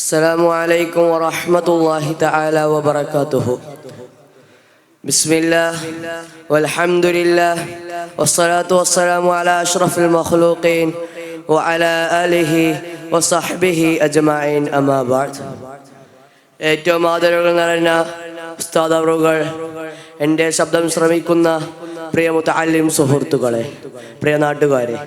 السلام عليكم ورحمة الله تعالى وبركاته. بسم الله والحمد لله والصلاة والسلام على أشرف المخلوقين وعلى آله وصحبه أجمعين أما بعد. ഏറ്റവും ആദരവുകൾ നിറഞ്ഞ ഉസ്താദ് അവറുകൾ, എൻ്റെ ശബ്ദം ശ്രമിക്കുന്ന പ്രിയ മുതഅല്ലിം സുഹൃത്തുക്കളെ, പ്രിയ നാട്ടുകാരെ,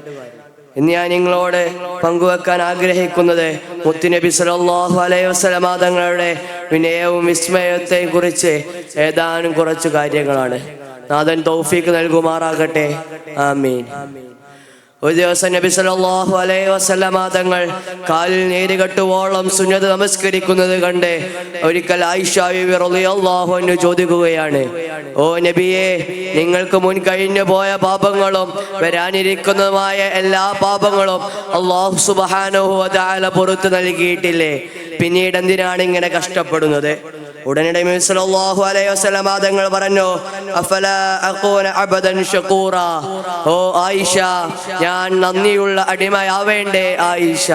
ഇന്ന് ഞാൻ നിങ്ങളോട് പങ്കുവെക്കാൻ ആഗ്രഹിക്കുന്നത് മുത്തുനബി സല്ലല്ലാഹു അലൈഹി വസല്ലമ തങ്ങളുടെ വിനയവും വിസ്മയത്തെയും കുറിച്ച് ഏതാനും കുറച്ച് കാര്യങ്ങളാണ്. നാഥൻ തൗഫീഖ് നൽകുമാറാകട്ടെ. ആമീൻ. ഒരു ദിവസം നബി സല്ലല്ലാഹു അലൈഹി വസല്ലമ തങ്ങൾ കാലിൽ നീരുകെട്ടുവോളം സുന്നത്ത് നമസ്കരിക്കുന്നത് കണ്ട് ഒരിക്കൽ ആയിഷ ബിബി റളിയല്ലാഹു അൻഹ ചോദിക്കുകയാണ്, ഓ നബിയെ, നിങ്ങൾക്ക് മുൻ കഴിഞ്ഞു പോയ പാപങ്ങളും വരാനിരിക്കുന്നതുമായ എല്ലാ പാപങ്ങളും അല്ലാഹു സുബ്ഹാനഹു വ തആല പുറത്തു നൽകിയിട്ടില്ലേ? പിന്നീട് എന്തിനാണ് ഇങ്ങനെ കഷ്ടപ്പെടുന്നത്? ഉടനെ നബി സല്ലല്ലാഹു അലൈഹി വസല്ലമ തങ്ങൾ പറഞ്ഞു, അഫലാ അകൂന അബദൻ ശകൂറ, ഓ ആയിഷ, ഞാൻ നന്ദിയുള്ള അടിമയാവേണ്ടേ ആയിഷ?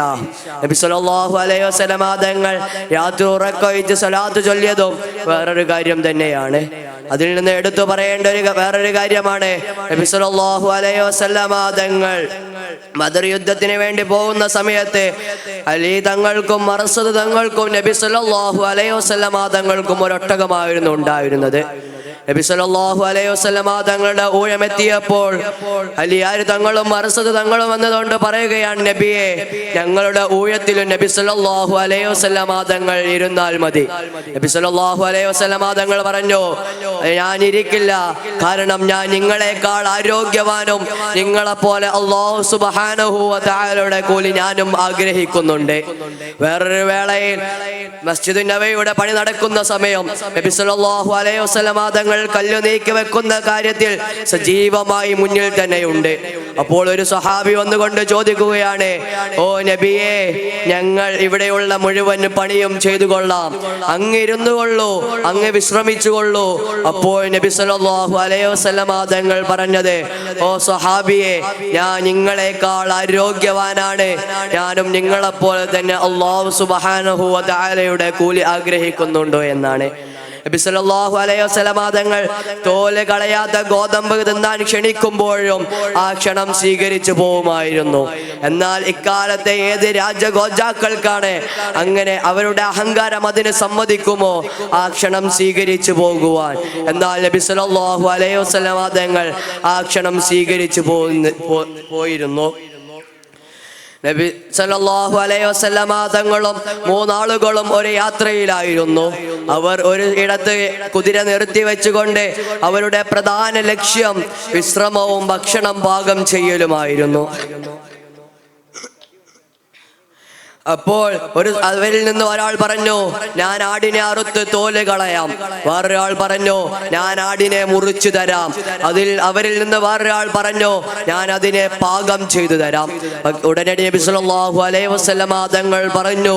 നബി സല്ലല്ലാഹു അലൈഹി വസല്ലമ തങ്ങൾ രാത്രി ഉറക്കമൊഴിച്ച് സ്വലാത്ത് ചൊല്ലിയതും വേറൊരു കാര്യം തന്നെയാണ്. അതിൽ നിന്ന് എടുത്തു പറയേണ്ട വേറൊരു കാര്യമാണ്, നബി സല്ലല്ലാഹു അലൈഹി വസല്ലമ തങ്ങൾ ബദർ യുദ്ധത്തിന് വേണ്ടി പോകുന്ന സമയത്ത് അലി തങ്ങൾക്കും മർസദ് തങ്ങൾക്കും നബി സല്ലല്ലാഹു അലൈഹി വസല്ലമ തങ്ങൾക്കും ഒരൊട്ടകമായിരുന്നു ഉണ്ടായിരുന്നത്. നബി സല്ലല്ലാഹു അലൈഹി വസല്ലമ തങ്ങളുടെ ഊഴമെത്തിയപ്പോൾ അലിയാർ തങ്ങളും മർസദ് തങ്ങളും വന്നതുകൊണ്ട് പറയുകയാണ്, നബിയെ, ഞങ്ങളുടെ ഊഴത്തിലും നബി സല്ലല്ലാഹു അലൈഹി വസല്ലമ തങ്ങൾ ഇരുന്നാൽ മതി. നബി സല്ലല്ലാഹു അലൈഹി വസല്ലമ തങ്ങൾ പറഞ്ഞു, ഞാൻ ഇരിക്കില്ല, കാരണം ഞാൻ നിങ്ങളെക്കാൾ ആരോഗ്യവാനും നിങ്ങളെപ്പോലെ അല്ലാഹു സുബ്ഹാനഹു വ തആലയുടെ കൂലി ഞാനും ആഗ്രഹിക്കുന്നുണ്ട്. വേറൊരു വേളയിൽ മസ്ജിദുൻ നബവിയുടെ പണി നടക്കുന്ന സമയം നബി സല്ലല്ലാഹു അലൈഹി വസല്ലമ തങ്ങൾ കല്ല് നീക്കി വെക്കുന്ന കാര്യത്തിൽ സജീവമായി മുന്നിൽ തന്നെയുണ്ട്. അപ്പോൾ ഒരു സ്വഹാബി വന്നുകൊണ്ട് ചോദിക്കുകയാണ്, ഓ നബിയെ, ഞങ്ങൾ ഇവിടെയുള്ള മുഴുവൻ പണിയും ചെയ്തു കൊള്ളാം, അങ്ങ് ഇരുന്നു കൊള്ളൂ, അങ്ങ് വിശ്രമിച്ചു കൊള്ളൂ. അപ്പോൾ നബി സല്ലല്ലാഹു അലൈഹി വസല്ലമ തങ്ങൾ പറഞ്ഞത്, ഓ സ്വഹാബിയെ, ഞാൻ നിങ്ങളെക്കാൾ ആരോഗ്യവാനാണ്, ഞാനും നിങ്ങളെപ്പോലെ തന്നെ അല്ലാഹു സുബ്ഹാനഹു വ തആലയുടെ കൂലി ആഗ്രഹിക്കുന്നുണ്ടോ എന്നാണ്. നബി സല്ലല്ലാഹു അലൈഹി വസല്ലമ തങ്ങൾ തോല് കളയാത്ത ഗോതമ്പ് തിന്നാൻ ക്ഷണിക്കുമ്പോഴും ആ ക്ഷണം സ്വീകരിച്ചു പോവുമായിരുന്നു. എന്നാൽ ഇക്കാലത്തെ ഏത് രാജഗോജാക്കൾക്കാണ് അങ്ങനെ അവരുടെ അഹങ്കാരം അതിന് സമ്മതിക്കുമോ ആ ക്ഷണം സ്വീകരിച്ചു പോകുവാൻ? എന്നാൽ നബി സല്ലല്ലാഹു അലൈഹി വസല്ലമ തങ്ങൾ ആ ക്ഷണം സ്വീകരിച്ചു പോയിരുന്നു. നബി സല്ലല്ലാഹു അലൈഹി വസല്ലമ തങ്ങളും മൂന്നാളുകളും ഒരു യാത്രയിലായിരുന്നു. അവർ ഒരു ഇടത്ത് കുതിര നിർത്തി വെച്ചുകൊണ്ട് അവരുടെ പ്രധാന ലക്ഷ്യം വിശ്രമവും ഭക്ഷണം പാകം ചെയ്യലുമായിരുന്നു. അപ്പോൾ അവരിൽ നിന്ന് ഒരാൾ പറഞ്ഞു, ഞാൻ ആടിനെ അറുത്ത് തോല് കളയാം. വേറൊരാൾ പറഞ്ഞു, ഞാൻ ആടിനെ മുറിച്ചു തരാം. അവരിൽ നിന്ന് വേറൊരാൾ പറഞ്ഞു, ഞാൻ അതിനെ പാകം ചെയ്തു തരാം. ഉടനെ നബി സല്ലല്ലാഹു അലൈഹി വസല്ലമ തങ്ങൾ പറഞ്ഞു,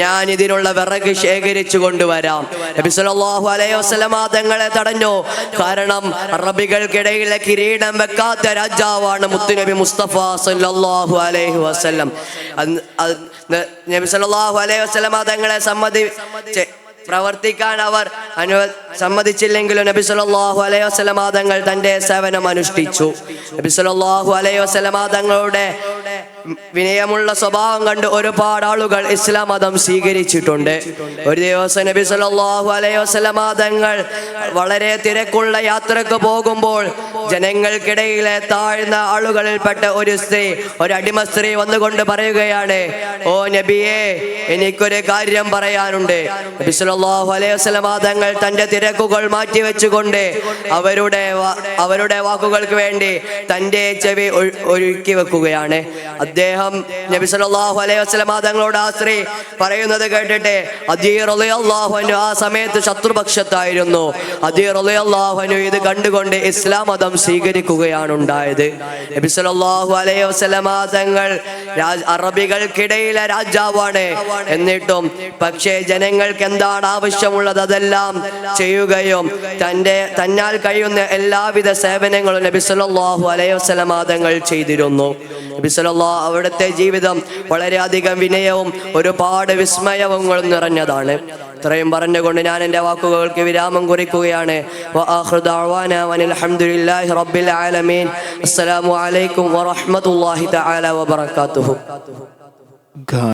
ഞാൻ ഇതിനുള്ള വിറക് ശേഖരിച്ചു കൊണ്ടുവരാം. നബി സല്ലല്ലാഹു അലൈഹി വസല്ലമ തങ്ങളെ തടഞ്ഞു. കാരണം അറബികൾക്കിടയിലെ കിരീടം വെക്കാത്ത രാജാവാണ് മുത്തുനബി മുസ്തഫ സല്ലല്ലാഹു അലൈഹി വസല്ലം. നബി സല്ലല്ലാഹു അലൈഹി വസല്ലമ തങ്ങളെ പ്രവർത്തിക്കാൻ അവർ സമ്മതിച്ചില്ലെങ്കിലും നബി സല്ലല്ലാഹു അലൈഹി വസല്ലമ തങ്ങൾ തന്റെ സേവനം അനുഷ്ഠിച്ചു. നബി സല്ലല്ലാഹു അലൈഹി വസല്ലമ തങ്ങളുടെ വിനയമുള്ള സ്വഭാവം കണ്ട് ഒരുപാട് ആളുകൾ ഇസ്ലാം മതം സ്വീകരിച്ചിട്ടുണ്ട്. ഒരു ദിവസം നബി സല്ലല്ലാഹു അലൈഹി വസല്ലമ തങ്ങൾ വളരെ തിരക്കുള്ള യാത്രക്ക് പോകുമ്പോൾ ജനങ്ങൾക്കിടയിലെ താഴ്ന്ന ആളുകളിൽപ്പെട്ട ഒരു അടിമ സ്ത്രീ വന്നുകൊണ്ട് പറയുകയാണ്, ഓ നബിയെ, എനിക്കൊരു കാര്യം പറയാനുണ്ട്. നബി സല്ലല്ലാഹു അലൈഹി വസല്ലമ തങ്ങൾ തന്റെ തിരക്കുകൾ മാറ്റി വെച്ചുകൊണ്ട് അവരുടെ വാക്കുകൾക്ക് വേണ്ടി തന്റെ ചെവി ഒരുക്കി വെക്കുകയാണ്. അദ്ദേഹം നബി സല്ലല്ലാഹു അലൈഹി വസല്ലമ തങ്ങളോട് ആ സ്ത്രീ പറയുന്നത് കേട്ടിട്ട് അദീ റളിയല്ലാഹു അൻഹു ആ സമയത്ത് ശത്രുപക്ഷത്തായിരുന്നു. അദീ റളിയല്ലാഹു അൻഹു ഇത് കണ്ടുകൊണ്ട് ഇസ്ലാം മതം സ്വീകരിക്കുകയാണ് ഉണ്ടായത്. നബി സല്ലല്ലാഹു അലൈഹി വസല്ലമ തങ്ങൾ അറബികൾക്കിടയിലെ രാജാവാണ്. എന്നിട്ടും പക്ഷേ ജനങ്ങൾക്ക് എന്താണ് ആവശ്യമുള്ളത് അതെല്ലാം ചെയ്യുകയും തന്നാൽ കഴിയുന്ന എല്ലാവിധ സേവനങ്ങളും നബി സല്ലല്ലാഹു അലൈഹി വസല്ലമ തങ്ങൾ ചെയ്തിരുന്നു. നബി സല്ലല്ലാഹു അവിടുത്തെ ജീവിതം വളരെയധികം വിനയവും ഒരുപാട് വിസ്മയങ്ങളും നിറഞ്ഞതാണ്. ഇത്രയും പറഞ്ഞുകൊണ്ട് ഞാൻ എൻ്റെ വാക്കുകൾക്ക് വിരാമം കുറിക്കുകയാണ്. വആഖിറു ദഅവാനാ അൽഹംദുലില്ലാഹി റബ്ബിൽ ആലമീൻ. അസ്സലാമു അലൈക്കും വറഹ്മത്തുള്ളാഹി തആല വബറകാതുഹു.